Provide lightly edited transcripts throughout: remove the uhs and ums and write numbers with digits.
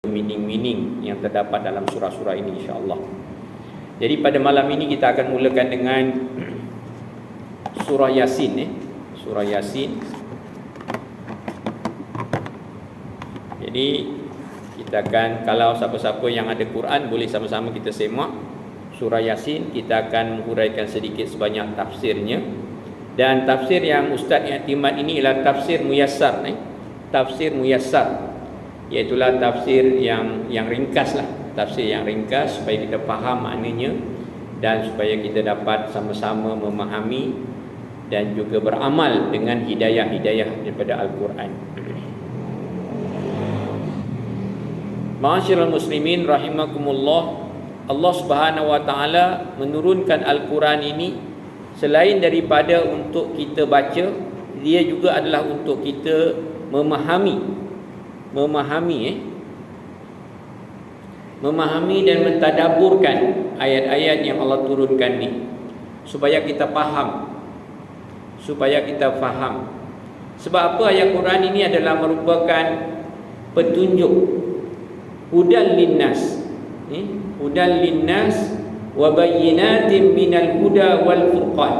meaning-meaning yang terdapat dalam surah-surah ini insya-Allah. Jadi pada malam ini kita akan mulakan dengan surah Yasin. Surah Yasin. Jadi kita akan, kalau siapa-siapa yang ada Quran boleh sama-sama kita semak surah Yasin. Kita akan menghuraikan sedikit sebanyak tafsirnya. Dan tafsir yang Ustaz iktimad ini ialah tafsir muyassar, tafsir muyassar, iaitulah tafsir yang ringkas lah, tafsir yang ringkas supaya kita faham maknanya dan supaya kita dapat sama-sama memahami dan juga beramal dengan hidayah-hidayah daripada Al-Quran. Ma'asyiral muslimin rahimakumullah, Allah Subhanahu wa taala menurunkan Al-Quran ini selain daripada untuk kita baca, dia juga adalah untuk kita memahami dan mentadaburkan ayat-ayat yang Allah turunkan ni supaya kita faham. Sebab apa? Ayat Quran ini adalah merupakan petunjuk, hudan linnas, hudan linnas wa bayyinatin minal huda wal furqan.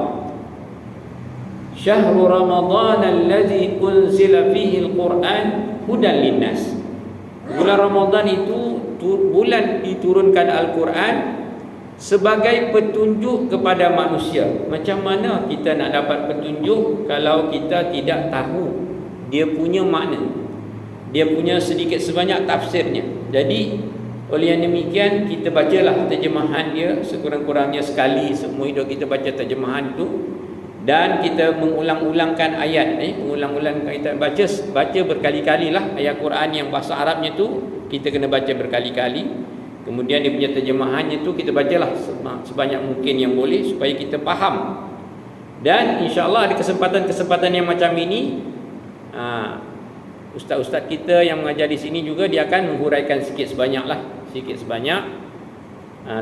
Syahrul Ramadan allazi unzila fihi al-Quran hudan linnas. Bulan Ramadan itu bulan diturunkan Al-Quran sebagai petunjuk kepada manusia. Macam mana kita nak dapat petunjuk kalau kita tidak tahu dia punya makna, dia punya sedikit sebanyak tafsirnya. Jadi oleh yang demikian, kita bacalah terjemahan dia sekurang-kurangnya sekali seumur hidup kita baca terjemahan itu, dan kita mengulang-ulangkan ayat mengulang-ulangkan kita baca berkali-kali lah ayat Quran yang bahasa Arabnya tu kita kena baca berkali-kali. Kemudian dia punya terjemahannya tu kita bacalah sebanyak mungkin yang boleh supaya kita faham. Dan insya-Allah ada kesempatan-kesempatan yang macam ini, ustaz-ustaz kita yang mengajar di sini juga dia akan menghuraikan sikit sebanyak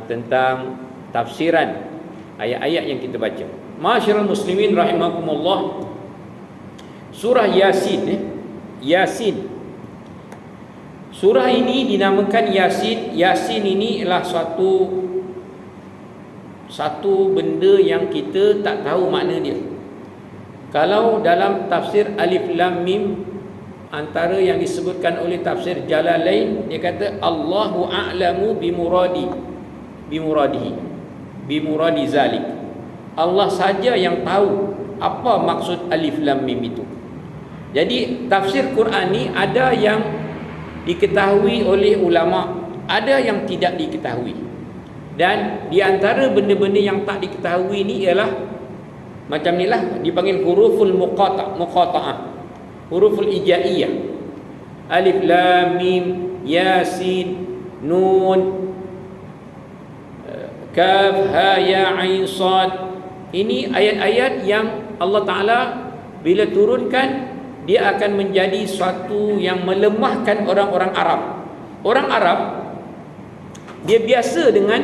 tentang tafsiran ayat-ayat yang kita baca. Ma'asyiral muslimin rahimakumullah, surah Yasin. Yasin, surah ini dinamakan Yasin. Yasin ini ialah satu benda yang kita tak tahu makna dia. Kalau dalam tafsir Alif Lam Mim, antara yang disebutkan oleh tafsir Jalalain, dia kata Allahu a'lamu bimuradi zalik. Allah saja yang tahu apa maksud Alif Lam Mim itu. Jadi tafsir Quran ni ada yang diketahui oleh ulama, ada yang tidak diketahui. Dan di antara benda-benda yang tak diketahui ni ialah macam nilah dipanggil huruful muqata'ah, huruful ijaiyah. Alif Lam Mim, Yasin, Nun, Kaf, Ha, Ya, Ain, Sad. Ini ayat-ayat yang Allah Ta'ala bila turunkan, dia akan menjadi suatu yang melemahkan orang-orang Arab. Orang Arab dia biasa dengan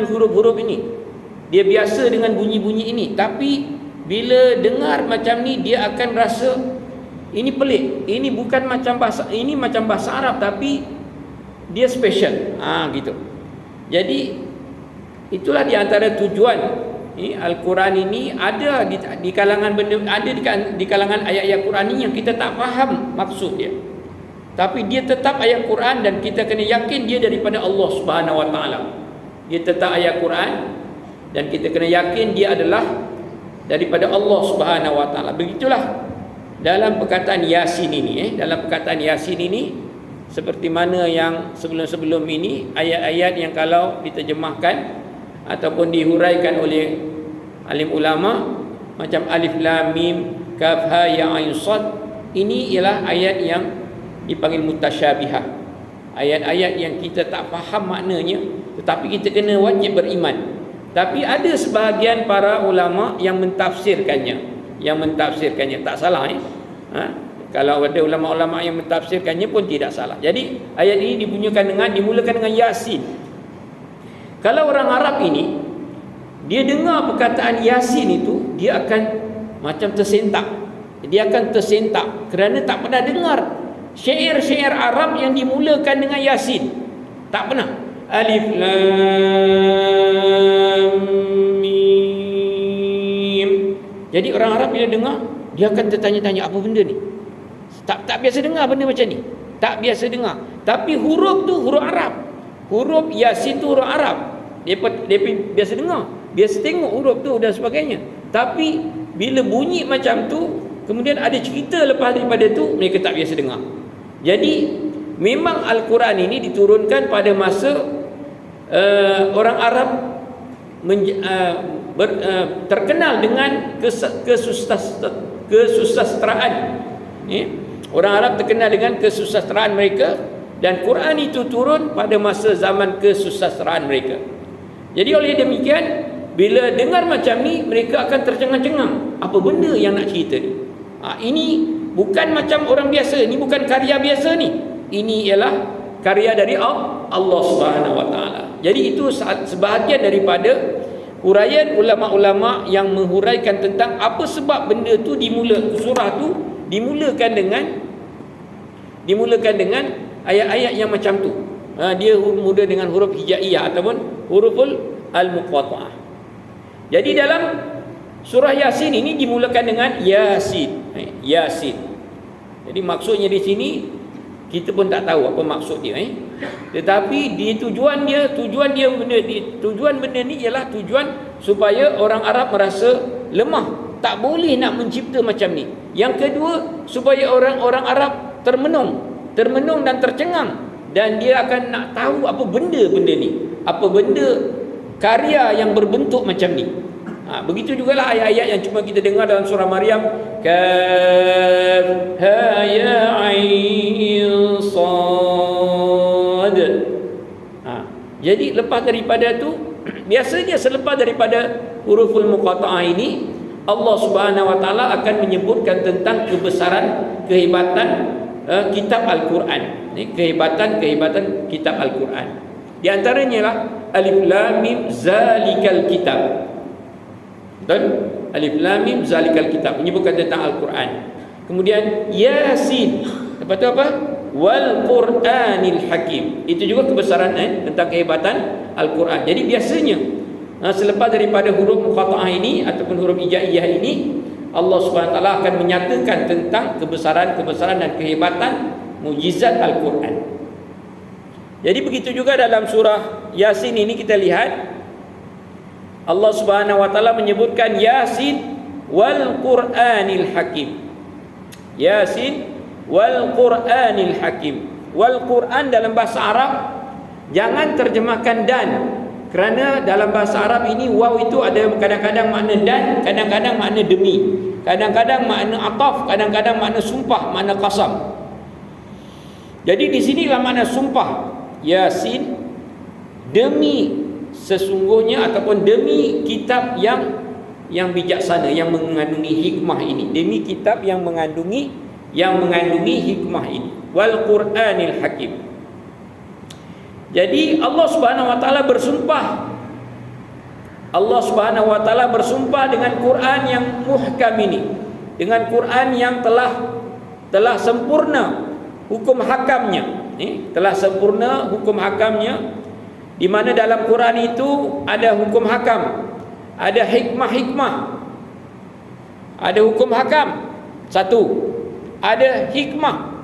huruf-huruf ini, dia biasa dengan bunyi-bunyi ini. Tapi bila dengar macam ni, dia akan rasa ini pelik. Ini bukan macam bahasa, ini macam bahasa Arab tapi dia special. Gitu. Jadi itulah di antara tujuan Al-Quran ini ada di kalangan benda, ada di kalangan ayat-ayat Quran ini yang kita tak faham maksud dia. Tapi dia tetap ayat Quran dan kita kena yakin dia daripada Allah Subhanahu Wa Taala. Dia tetap ayat Quran dan kita kena yakin dia adalah daripada Allah Subhanahu Wa Taala. Begitulah dalam perkataan Yasin ini. Dalam perkataan Yasin ini, seperti mana yang sebelum-sebelum ini, ayat-ayat yang kalau diterjemahkan ataupun dihuraikan oleh alim ulama macam Alif Lam Mim, Kaf, Ha, Ya, Ain, Sad, ini ialah ayat yang dipanggil mutasyabihah, ayat-ayat yang kita tak faham maknanya tetapi kita kena wajib beriman. Tapi ada sebahagian para ulama yang mentafsirkannya, tak salah Kalau ada ulama-ulama yang mentafsirkannya pun tidak salah. Jadi ayat ini dimulakan dengan Yasin. Kalau orang Arab ini, dia dengar perkataan Yasin itu, dia akan macam tersentak. Dia akan tersentak kerana tak pernah dengar syair-syair Arab yang dimulakan dengan Yasin. Tak pernah. Alif Lam Mim. Jadi orang Arab bila dengar, dia akan tertanya-tanya, apa benda ni? Tak biasa dengar benda macam ni. Tak biasa dengar. Tapi huruf tu huruf Arab. Huruf Yasin tu huruf Arab. Dia biasa dengar, biasa tengok huruf tu dan sebagainya. Tapi bila bunyi macam tu, kemudian ada cerita lepas daripada tu, mereka tak biasa dengar. Jadi memang Al-Quran ini diturunkan pada masa orang Arab terkenal dengan kesusastraan. Orang Arab terkenal dengan kesusastraan mereka, dan Quran itu turun pada masa zaman kesusastraan mereka. Jadi oleh demikian, bila dengar macam ni, mereka akan tercengang-cengang. Apa benda yang nak cerita ni? Ini bukan macam orang biasa, ini bukan karya biasa ni. Ini ialah karya dari Allah Subhanahu Wa Taala. Jadi itu sebahagian daripada huraian ulama-ulama yang menghuraikan tentang apa sebab benda tu surah tu dimulakan dengan ayat-ayat yang macam tu. Dia mula dengan huruf hijaiyah ataupun huruful al-muqatta'ah. Jadi dalam surah Yasin ini dimulakan dengan Yasin. Yasin. Jadi maksudnya di sini kita pun tak tahu apa maksud dia. Tetapi tujuan benda ni ialah tujuan supaya orang Arab merasa lemah, tak boleh nak mencipta macam ni. Yang kedua, supaya orang-orang Arab termenung dan tercengang, dan dia akan nak tahu apa benda ni, apa benda karya yang berbentuk macam ni. Begitu jugalah ayat-ayat yang cuma kita dengar dalam surah Maryam, kaf ha ya ain sad. Jadi lepas daripada tu, biasanya selepas daripada huruful muqatta'ah ini, Allah Subhanahu Wa Taala akan menyebutkan tentang kehebatan kitab Al-Quran. Kehebatan kitab Al-Quran. Di antaranya lah Alif Lam Mim zalikal kitab. Dan Alif Lam Mim zalikal kitab menyebutkan tentang Al-Quran. Kemudian Yasin, lepas tu apa? Wal Qur'anil Hakim. Itu juga kebesaran tentang kehebatan Al-Quran. Jadi biasanya selepas daripada huruf muqatta'ah ini ataupun huruf hijaiyah ini, Allah Subhanahu Wa Taala akan menyatakan tentang kebesaran dan kehebatan mukjizat Al-Quran. Jadi begitu juga dalam surah Yasin ini kita lihat Allah Subhanahu Wa Taala menyebutkan Yasin wal Qur'anil Hakim. Yasin wal Qur'anil Hakim. Wal Quran dalam bahasa Arab jangan terjemahkan dan, kerana dalam bahasa Arab ini waw itu ada kadang-kadang makna dan, kadang-kadang makna demi, kadang-kadang makna ataf, kadang-kadang makna sumpah, makna qasam. Jadi di sinilah makna sumpah. Yasin, demi sesungguhnya ataupun demi kitab yang bijaksana, yang mengandungi hikmah ini, demi kitab yang mengandungi hikmah ini. Wal Qur'anil Hakim. Jadi Allah Subhanahu Wa Taala bersumpah. Allah Subhanahu Wa Taala bersumpah dengan Quran yang muhkam ini, dengan Quran yang telah sempurna hukum hakamnya. Telah sempurna hukum hakamnya, di mana dalam Quran itu ada hukum hakam, ada hikmah-hikmah. Ada hukum hakam, satu, ada hikmah.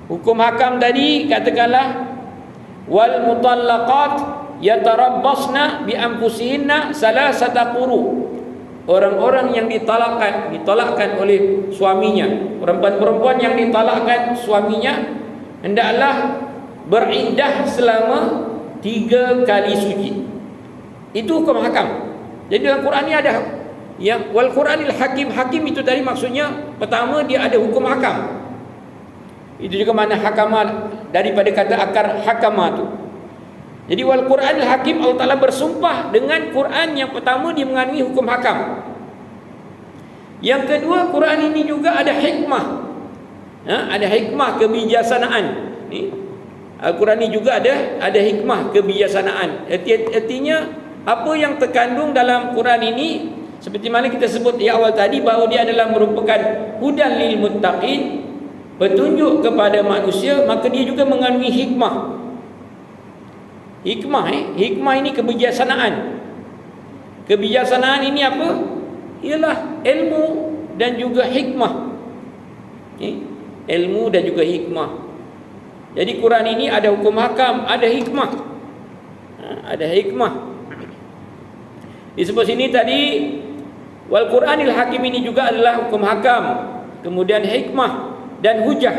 Hukum hakam tadi katakanlah wal mutallaqat yatarabbasna bi anfusihinna salasata quru. Orang-orang yang ditalakkan oleh suaminya, perempuan-perempuan yang ditalakkan suaminya hendaklah beriddah selama 3 kali suci. Itu hukum hakam. Jadi dalam Quran ni ada yang wal Quranil Hakim. Hakim itu tadi maksudnya pertama dia ada hukum hakam. Itu juga makna hakamah daripada kata akar hakamah tu. Jadi wal Quranil Hakim, Allah Ta'ala bersumpah dengan Quran yang pertama dia mengandungi hukum hakam. Yang kedua, Quran ini juga ada hikmah. Ada hikmah kebijaksanaan. Al-Quran ini juga ada hikmah kebijaksanaan. Artinya apa yang terkandung dalam Quran ini, seperti mana kita sebut di awal tadi, bahawa dia adalah merupakan hudan lil muttaqin, petunjuk kepada manusia, maka dia juga mengandungi hikmah. Hikmah ini kebijaksanaan. Kebijaksanaan ini apa? Ialah ilmu dan juga hikmah. Ilmu dan juga hikmah. Jadi Quran ini ada hukum hakam, ada hikmah. Ada hikmah. Disebut sini tadi wal Quranil Hakim ini juga adalah hukum hakam, kemudian hikmah dan hujah.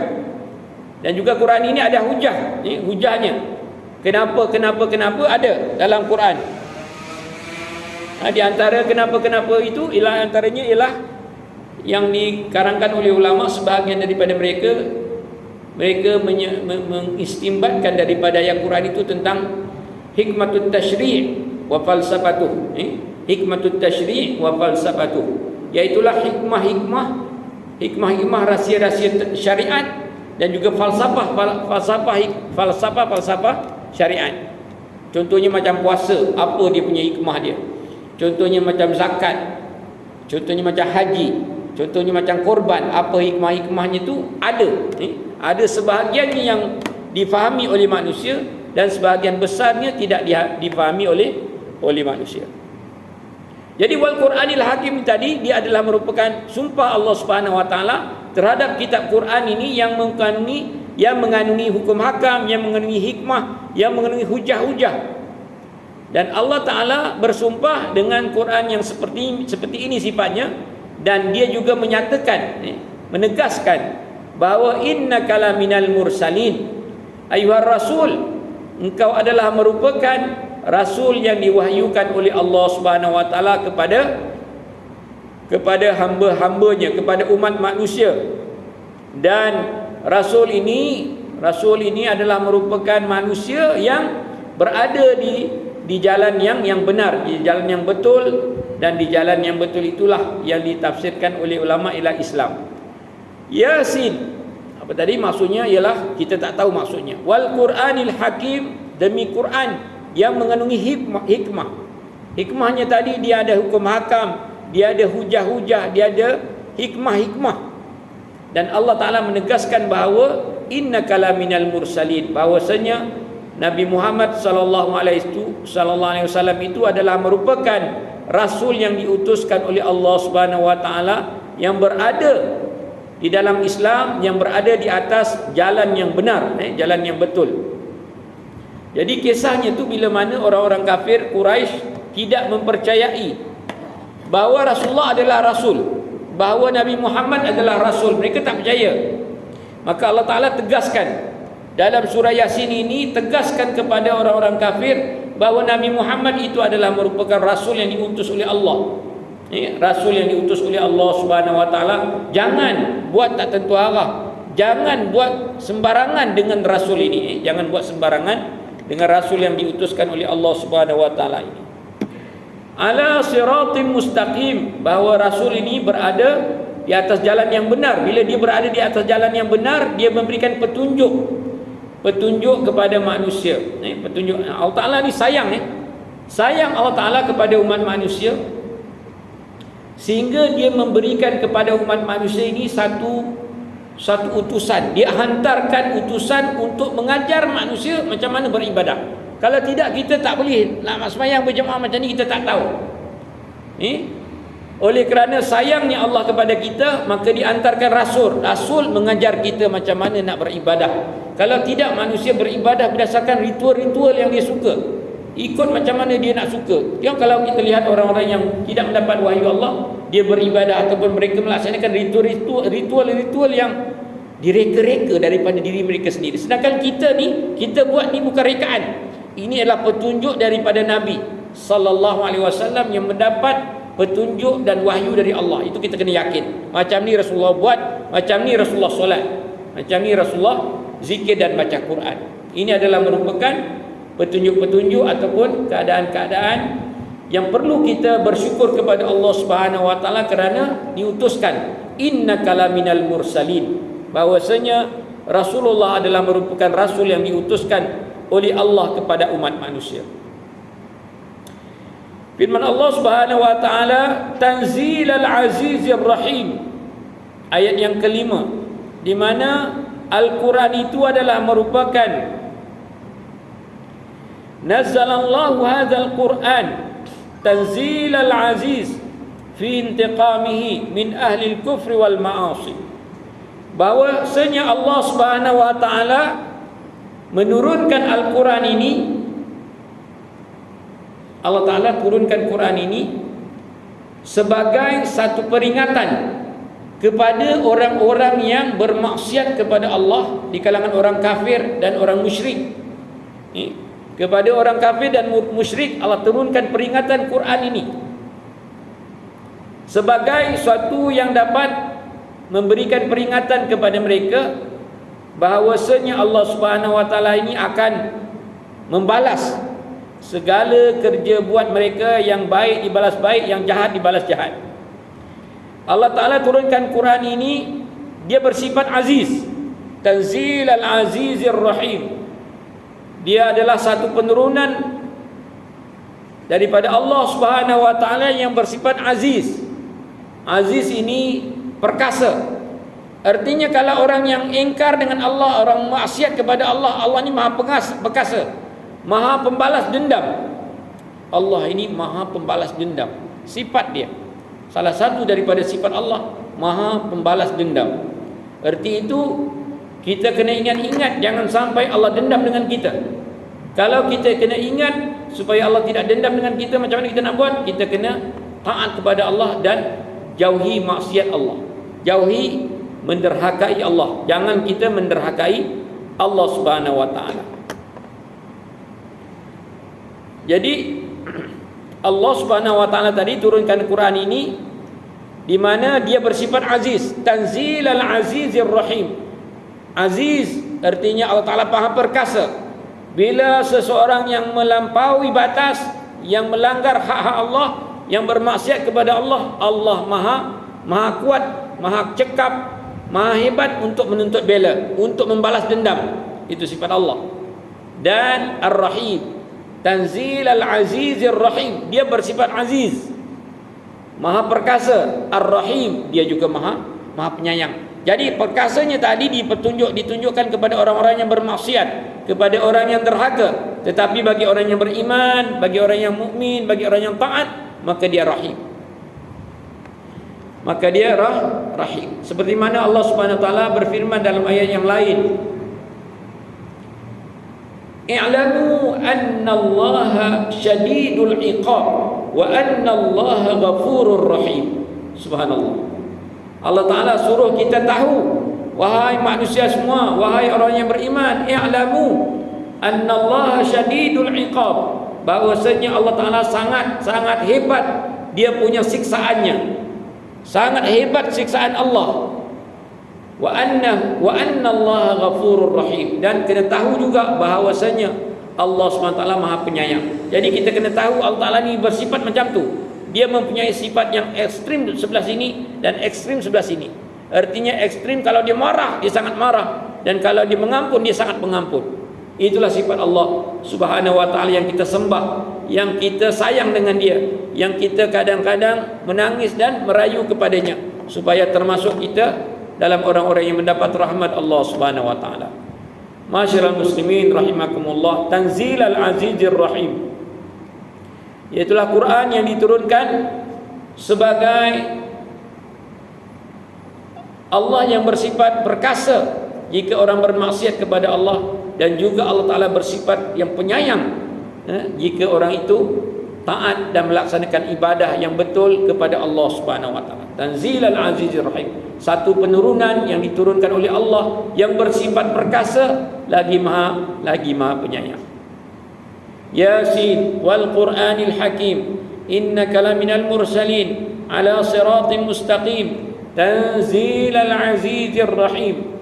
Dan juga Quran ini ada hujah. Hujahnya. Kenapa ada dalam Quran. Di antara kenapa itu antaranya ialah yang dikarangkan oleh ulama, sebahagian daripada mereka mengistimbatkan daripada ayat Quran itu tentang hikmatut tasyri' wa falsafatuh. Hikmatut tasyri' wa falsafatuh, iaitulah hikmah rahsia-rahsia syariat dan juga falsafah syariat. Contohnya macam puasa, apa dia punya hikmah dia. Contohnya macam zakat, contohnya macam haji, contohnya macam korban, apa hikmah-hikmahnya tu ada. Ada sebahagiannya yang difahami oleh manusia dan sebahagian besarnya tidak difahami oleh manusia. Jadi wal Quranil Hakim tadi, dia adalah merupakan sumpah Allah Subhanahu wa taala terhadap kitab Quran ini yang mengandungi hukum hakam, yang mengandungi hikmah, yang mengandungi hujah-hujah. Dan Allah Ta'ala bersumpah dengan Quran yang seperti ini sifatnya. Dan dia juga menyatakan, menegaskan bahawa innaka laminal mursalin ayuhar rasul, engkau adalah merupakan rasul yang diwahyukan oleh Allah Subhanahu wa taala kepada hamba-hambanya, kepada umat manusia. Dan rasul ini adalah merupakan manusia yang berada di jalan yang benar, di jalan yang betul. Dan di jalan yang betul itulah yang ditafsirkan oleh ulama ialah Islam. Yasin, apa tadi maksudnya ialah kita tak tahu maksudnya. Wal Quranil Hakim, demi Quran yang mengandungi hikmah. Hikmahnya tadi dia ada hukum hakam, dia ada hujah-hujah, dia ada hikmah-hikmah. Dan Allah Ta'ala menegaskan bahawa innaka laminal mursalin, bahawasanya Nabi Muhammad sallallahu alaihi wasallam itu adalah merupakan rasul yang diutuskan oleh Allah Subhanahu wa taala, yang berada di dalam Islam, yang berada di atas jalan yang benar, jalan yang betul. Jadi kisahnya tu bila mana orang-orang kafir Quraisy tidak mempercayai bahawa Rasulullah adalah rasul, bahawa Nabi Muhammad adalah rasul, mereka tak percaya. Maka Allah Ta'ala tegaskan dalam surah Yasin ini, tegaskan kepada orang-orang kafir bahawa Nabi Muhammad itu adalah merupakan rasul yang diutus oleh Allah. Rasul yang diutus oleh Allah Subhanahu wa taala. Jangan buat tak tentu arah. Jangan buat sembarangan dengan rasul ini. Jangan buat sembarangan dengan rasul yang diutuskan oleh Allah Subhanahu wa taala ini. Ala siratim mustaqim, bahawa rasul ini berada di atas jalan yang benar. Bila dia berada di atas jalan yang benar, dia memberikan petunjuk kepada manusia. Petunjuk. Allah Ta'ala ni sayang Allah Ta'ala kepada umat manusia, sehingga dia memberikan kepada umat manusia ini satu utusan. Dia hantarkan utusan untuk mengajar manusia macam mana beribadah. Kalau tidak, kita tak boleh nak sembahyang berjemaah macam ni, kita tak tahu. Oleh kerana sayangnya Allah kepada kita, maka diantarkan rasul mengajar kita macam mana nak beribadah. Kalau tidak, manusia beribadah berdasarkan ritual-ritual yang dia suka, ikut macam mana dia nak suka. Kalau kita lihat orang-orang yang tidak mendapat wahyu Allah, dia beribadah ataupun mereka melaksanakan ritual-ritual yang direka-reka daripada diri mereka sendiri. Sedangkan kita buat ni bukan rekaan. Ini adalah petunjuk daripada Nabi sallallahu alaihi wasallam yang mendapat petunjuk dan wahyu dari Allah. Itu kita kena yakin. Macam ni Rasulullah buat, macam ni Rasulullah solat, macam ni Rasulullah zikir dan baca Quran. Ini adalah merupakan petunjuk-petunjuk ataupun keadaan-keadaan yang perlu kita bersyukur kepada Allah Subhanahu wa taala kerana diutuskan. Innaka laminal mursalin, bahwasanya Rasulullah adalah merupakan rasul yang diutuskan oleh Allah kepada umat manusia. Firman Allah Subhanahu wa taala, Tanzilal Azizir Rahim, ayat yang kelima, di mana Al-Quran itu adalah merupakan nazzalallahu hadzal Quran tanzilal aziz fi intiqamihi min ahli al-kufri wal ma'asi. Bahwasanya Allah Subhanahu wa taala menurunkan Al-Quran ini, Allah Ta'ala turunkan Quran ini sebagai satu peringatan kepada orang-orang yang bermaksiat kepada Allah di kalangan orang kafir dan orang musyrik. Kepada orang kafir dan musyrik Allah turunkan peringatan Quran ini sebagai suatu yang dapat memberikan peringatan kepada mereka bahawasanya Allah Subhanahu wa taala ini akan membalas segala kerja buat mereka, yang baik dibalas baik, yang jahat dibalas jahat. Allah Ta'ala turunkan Quran ini, dia bersifat aziz, tanzil al-azizir rahim. Dia adalah satu penurunan daripada Allah Subhanahu wa taala yang bersifat aziz. Aziz ini perkasa. Artinya kalau orang yang ingkar dengan Allah, orang maksiat kepada Allah, Allah ini maha perkasa, maha pembalas dendam. Allah ini maha pembalas dendam, sifat dia. Salah satu daripada sifat Allah, maha pembalas dendam. Erti itu kita kena ingat-ingat, jangan sampai Allah dendam dengan kita. Kalau kita kena ingat supaya Allah tidak dendam dengan kita, macam mana kita nak buat? Kita kena taat kepada Allah dan jauhi maksiat Allah, jauhi menderhakai Allah. Jangan kita menderhakai Allah Subhanahu wa taala. Jadi Allah Subhanahu wa taala tadi turunkan Quran ini di mana dia bersifat aziz, tanzilal azizir rahim. Aziz artinya Allah Taala maha perkasa. Bila seseorang yang melampaui batas, yang melanggar hak-hak Allah, yang bermaksiat kepada Allah, Allah maha kuat, maha cekap, maha hebat untuk menuntut bela, untuk membalas dendam. Itu sifat Allah. Dan Ar-Rahim, tanzilal azizir rahim, dia bersifat aziz, maha perkasa. Ar-Rahim, dia juga maha penyayang. Jadi perkasanya tadi ditunjukkan kepada orang-orang yang bermaksiat, kepada orang yang derhaka. Tetapi bagi orang yang beriman, bagi orang yang mukmin, bagi orang yang taat, maka dia rahim. Maka dia rahim. Seperti mana Allah Subhanahu wa taala berfirman dalam ayat yang lain, i'lamu annallaha syadidul iqab wa annallaha ghafurur rahim. Subhanallah. Allah Ta'ala suruh kita tahu, wahai manusia semua, wahai orang yang beriman, i'lamu annallaha syadidul iqab, bahwasanya Allah Ta'ala sangat hebat dia punya siksaannya, sangat hebat siksaan Allah. Wa annallaha ghafurur rahim, dan kena tahu juga bahawasanya Allah SWT maha penyayang. Jadi kita kena tahu Allah Ta'ala ni bersifat macam tu. Dia mempunyai sifat yang ekstrim sebelah sini dan ekstrim sebelah sini. Artinya ekstrim kalau dia marah, dia sangat marah, dan kalau dia mengampun, dia sangat mengampun. Itulah sifat Allah Subhanahu wa taala yang kita sembah, yang kita sayang dengan dia, yang kita kadang-kadang menangis dan merayu kepadanya, supaya termasuk kita dalam orang-orang yang mendapat rahmat Allah Subhanahu wa taala. Masyiral muslimin rahimakumullah, tanzilal azizir rahim, iaitulah Quran yang diturunkan sebagai Allah yang bersifat perkasa jika orang bermaksiat kepada Allah, dan juga Allah Ta'ala bersifat yang penyayang jika orang itu taat dan melaksanakan ibadah yang betul kepada Allah Subhanahu wa taala. Tanzilal azizir rahim, satu penurunan yang diturunkan oleh Allah yang bersifat perkasa lagi maha penyayang. Yasin wal Qur'anil Hakim, innaka laminal mursalin ala siratim mustaqim, tanzilal azizir rahim.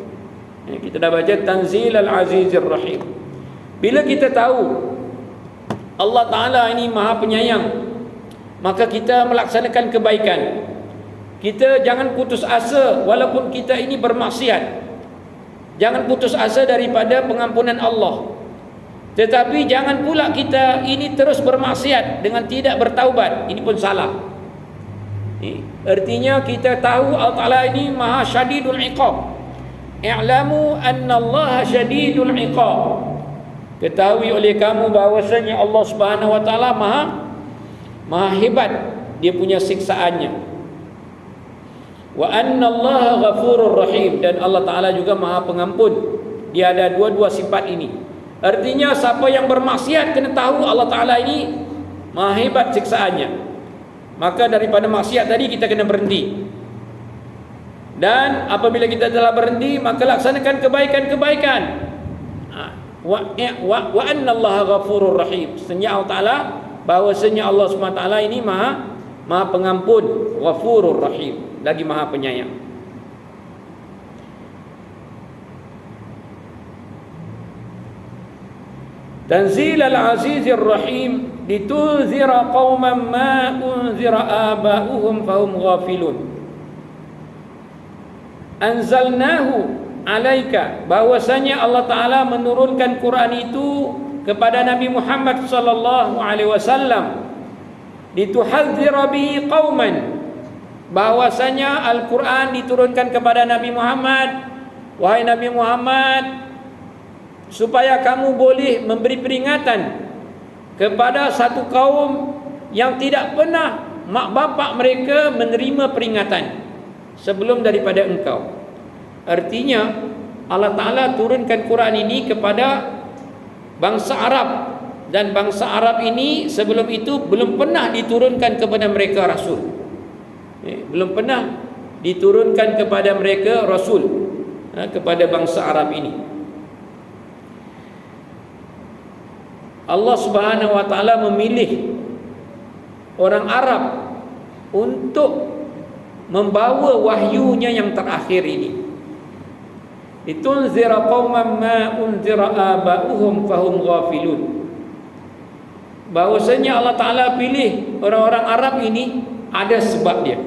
Kita dah baca tanzilal azizir rahim. Bila kita tahu Allah Ta'ala ini maha penyayang, maka kita melaksanakan kebaikan. Kita jangan putus asa walaupun kita ini bermaksiat. Jangan putus asa daripada pengampunan Allah. Tetapi jangan pula kita ini terus bermaksiat dengan tidak bertaubat. Ini pun salah. Artinya kita tahu Allah Ta'ala ini maha syadidul iqab. i'lamu annallaha syadidul iqab. Ketahui oleh kamu bahawasanya Allah Subhanahu wa taala maha hebat dia punya siksaannya. Wa annallaha ghafurur rahim, dan Allah taala juga maha pengampun. Dia ada dua-dua sifat ini. Artinya siapa yang bermaksiat kena tahu Allah taala ini maha hebat siksaannya. Maka daripada maksiat tadi kita kena berhenti. Dan apabila kita telah berhenti, maka laksanakan kebaikan-kebaikan. Wa annallaha ghafurur rahim. Sesungguhnya Allah taala, bahwasanya Allah Subhanahu wa taala ini maha pengampun, ghafurur rahim, lagi maha penyayang. Tanzil al-azizir rahim litunzira qauman ma unzira aba'uhum fahum ghafilun. Anzalnahu alaika, bahwasanya Allah taala menurunkan Quran itu kepada Nabi Muhammad sallallahu alaihi wasallam, lituhadzira bihi qauman, bahwasanya Al-Quran diturunkan kepada Nabi Muhammad, wahai Nabi Muhammad, supaya kamu boleh memberi peringatan kepada satu kaum yang tidak pernah mak bapak mereka menerima peringatan sebelum daripada engkau. Artinya Allah Ta'ala turunkan Quran ini kepada bangsa Arab, dan bangsa Arab ini sebelum itu belum pernah diturunkan kepada mereka Rasul. Belum pernah diturunkan kepada mereka Rasul, kepada bangsa Arab ini. Allah Subhanahu wa taala memilih orang Arab untuk membawa wahyunya yang terakhir ini. Litunzira qauman ma unzira aba'uhum fahum ghafilun. Bahwasanya Allah taala pilih orang-orang Arab ini ada sebab dia.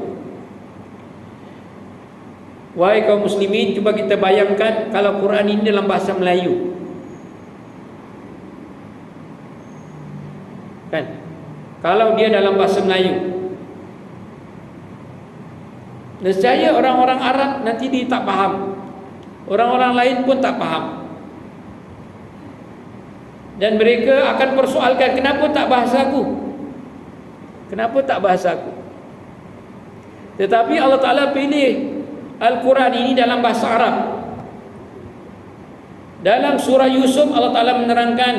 Wahai kaum muslimin, cuba kita bayangkan kalau Quran ini dalam bahasa Melayu. Kan? Kalau dia dalam bahasa Melayu, nescaya orang-orang Arab nanti dia tak faham. Orang-orang lain pun tak faham. Dan mereka akan persoalkan, kenapa tak bahasa aku? Kenapa tak bahasa aku? Tetapi Allah Ta'ala pilih Al-Quran ini dalam bahasa Arab. Dalam surah Yusuf Allah Ta'ala menerangkan,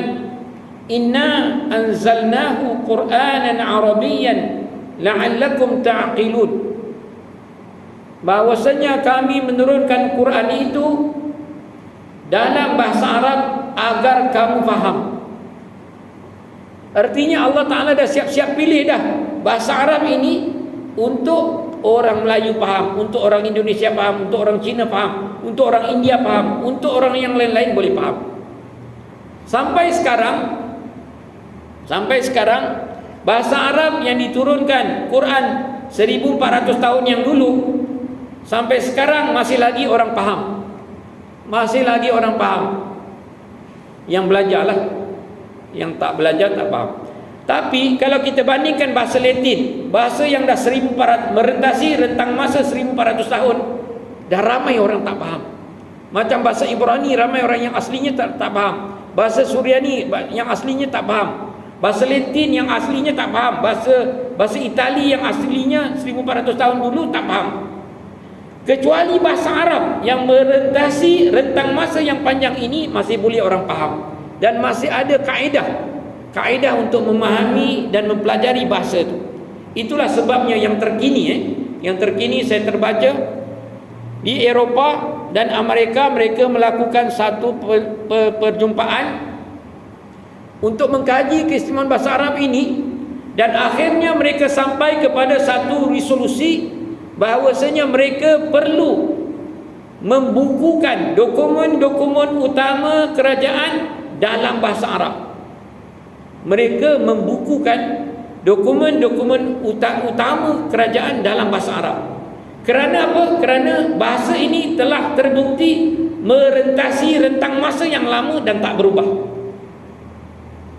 inna anzalnahu Qur'anan Arabiyyan la'allakum ta'qilun. Bahwasanya kami menurunkan Quran itu dalam bahasa Arab agar kamu faham. Artinya Allah Ta'ala dah siap-siap pilih dah bahasa Arab ini untuk orang Melayu faham, untuk orang Indonesia faham, untuk orang Cina faham, untuk orang India faham, untuk orang yang lain-lain boleh faham. Sampai sekarang bahasa Arab yang diturunkan Quran 1400 tahun yang dulu sampai sekarang masih lagi orang faham. Masih lagi orang faham. Yang belajarlah, yang tak belajar tak faham. Tapi kalau kita bandingkan bahasa Latin, bahasa yang dah 1400 merentasi rentang masa 1400 tahun, dah ramai orang tak faham. Macam bahasa Ibrani, ramai orang yang aslinya tak faham. Bahasa Suryani yang aslinya tak faham. Bahasa Latin yang aslinya tak faham. Bahasa Itali yang aslinya 1400 tahun dulu tak faham. Kecuali bahasa Arab yang merentasi rentang masa yang panjang ini masih boleh orang faham. Dan masih ada kaedah untuk memahami dan mempelajari bahasa itu. Itulah sebabnya yang terkini saya terbaca di Eropah dan Amerika, mereka melakukan satu perjumpaan untuk mengkaji keistimewaan bahasa Arab ini, dan akhirnya mereka sampai kepada satu resolusi bahawasanya mereka perlu membukukan dokumen-dokumen utama kerajaan dalam bahasa Arab. Mereka membukukan dokumen-dokumen utama kerajaan dalam bahasa Arab. Kerana apa? Kerana bahasa ini telah terbukti merentasi rentang masa yang lama dan tak berubah.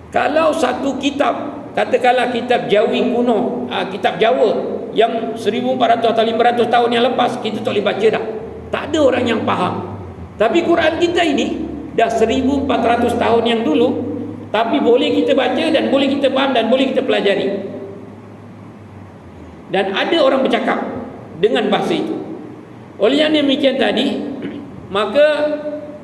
Kalau satu kitab, katakanlah kitab Jawi kuno, kitab Jawa yang 1400 atau 500 tahun yang lepas, kita tak boleh baca dah. Tak ada orang yang faham. Tapi Quran kita ini dah 1400 tahun yang dulu, tapi boleh kita baca dan boleh kita faham dan boleh kita pelajari. Dan ada orang bercakap dengan bahasa itu. Oleh yang demikian tadi, maka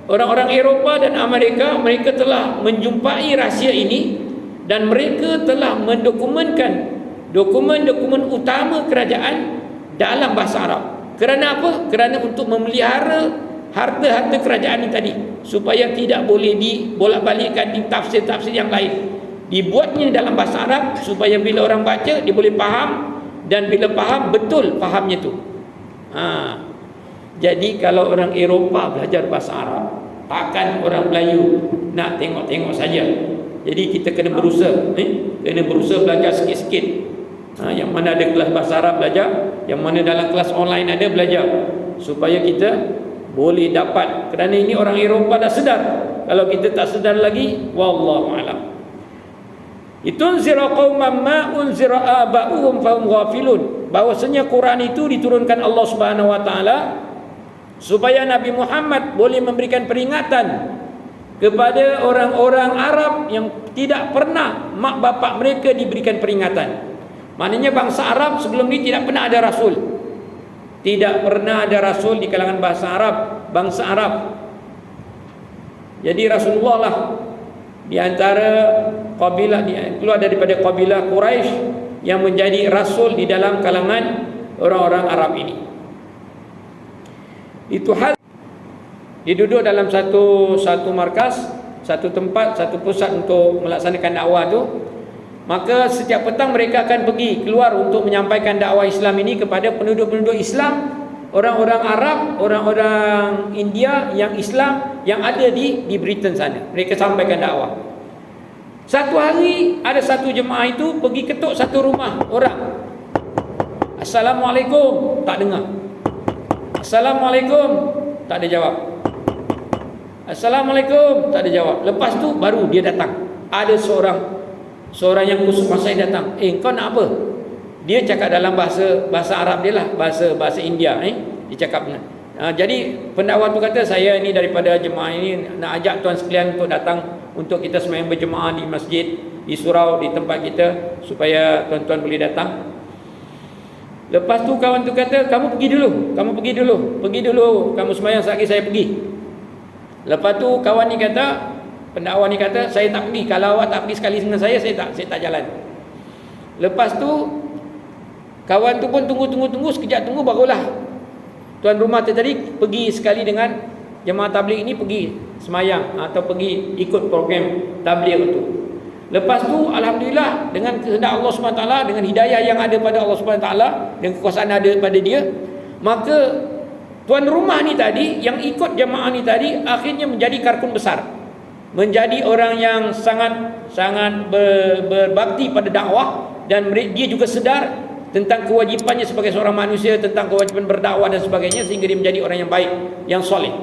orang-orang Eropah dan Amerika, mereka telah menjumpai rahsia ini dan mereka telah mendokumenkan dokumen-dokumen utama kerajaan dalam bahasa Arab. Kerana apa? Kerana untuk memelihara harta-harta kerajaan ini tadi, supaya tidak boleh dibolak-balikkan di tafsir-tafsir yang lain. Dibuatnya dalam bahasa Arab supaya bila orang baca dia boleh faham, dan bila faham betul fahamnya tu. Jadi kalau orang Eropah belajar bahasa Arab, takkan orang Melayu nak tengok-tengok saja. Jadi kita kena berusaha, kena berusaha belajar sikit-sikit. Yang mana ada kelas bahasa Arab belajar, yang mana dalam kelas online ada belajar, supaya kita boleh dapat. Kerana ini orang Eropah dah sedar. Kalau kita tak sedar lagi, wallahu a'lam. Itunzira qauman ma unzira aba'uhum fahum ghafilun. Bahwasanya Quran itu diturunkan Allah Subhanahu wa taala supaya Nabi Muhammad boleh memberikan peringatan kepada orang-orang Arab yang tidak pernah mak bapak mereka diberikan peringatan. Maknanya bangsa Arab sebelum ini tidak pernah ada rasul. Tidak pernah ada rasul di kalangan bahasa Arab, bangsa Arab. Jadi Rasulullah lah di antara kabilah, keluar daripada kabilah Quraisy, yang menjadi rasul di dalam kalangan orang-orang Arab ini. Itu hal dia duduk dalam satu markas, satu tempat, satu pusat untuk melaksanakan dakwah tu. Maka setiap petang mereka akan pergi keluar untuk menyampaikan dakwah Islam ini kepada penduduk-penduduk Islam, orang-orang Arab, orang-orang India yang Islam yang ada di Britain sana. Mereka sampaikan dakwah. Satu hari ada satu jemaah itu pergi ketuk satu rumah orang. Assalamualaikum, tak dengar. Assalamualaikum, tak ada jawab. Assalamualaikum, tak ada jawab. Lepas tu baru dia datang. Ada seorang yang kusuk pasai datang. Kau nak apa? Dia cakap dalam bahasa Arab dia lah, bahasa India. Dia cakap. Jadi pendakwa tu kata, saya ni daripada jemaah ini nak ajak tuan sekalian untuk datang untuk kita sembahyang berjemaah di masjid, di surau, di tempat kita, supaya tuan-tuan boleh datang. Lepas tu kawan tu kata, kamu pergi dulu, kamu sembahyang, sekali saya pergi. Lepas tu kawan ni kata, pendakwa ni kata, saya tak pergi. Kalau awak tak pergi sekali dengan saya tak jalan. Lepas tu kawan tu pun tunggu sekejap, tunggu barulah tuan rumah tu tadi pergi sekali dengan jemaah tabligh ini, pergi semayang atau pergi ikut program tabligh itu. Lepas tu alhamdulillah, dengan kehendak Allah SWT, dengan hidayah yang ada pada Allah SWT, dengan kekuasaan ada pada dia, maka tuan rumah ni tadi yang ikut jemaah ni tadi akhirnya menjadi karkun besar, menjadi orang yang sangat berbakti pada dakwah, dan dia juga sedar tentang kewajipannya sebagai seorang manusia, tentang kewajipan berdakwah dan sebagainya, sehingga dia menjadi orang yang baik, yang soleh.